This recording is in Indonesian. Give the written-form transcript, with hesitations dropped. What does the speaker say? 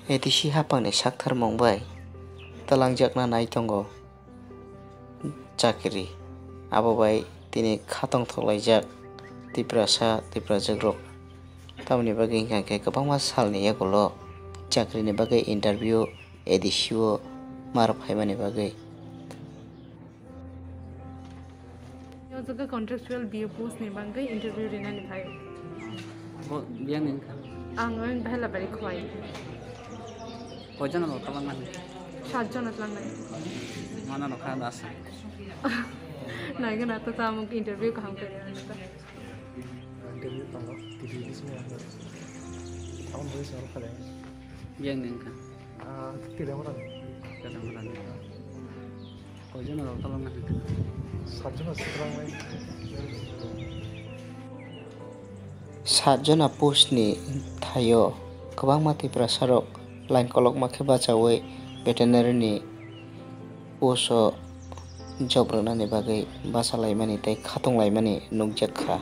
Edisi hapangni sakthar mongbai talangjakna nai tongo chakri abo bai tini khatong thoklaijak tiprasa tiprajak rok tamoni bagui hingka khe kwbangma salni ekolog chakrini bagui interview edisi o mar phaimani bagui. Jaga contractual BA post ni banggai interview rina ni bhai. Biang ni kan. Ang bahela bari khwai. Kojan lo talang man. 7 John atlang nai. Mana no kha das. Nai gana to tamu interview kaham kare anta. Interview tangga TV इसमें आकर tahun boleh selalu kalian Biang ni kan. tidak orang Kadang kadang. Kojan lo talang man. satu sekarang lain 7 jona post ni thayo kwbangma tiprasa rok line kolokma khe bachawi veterinary ni post o job rwnani bagui bachalaimani tei khatonglaimani nukjak kha.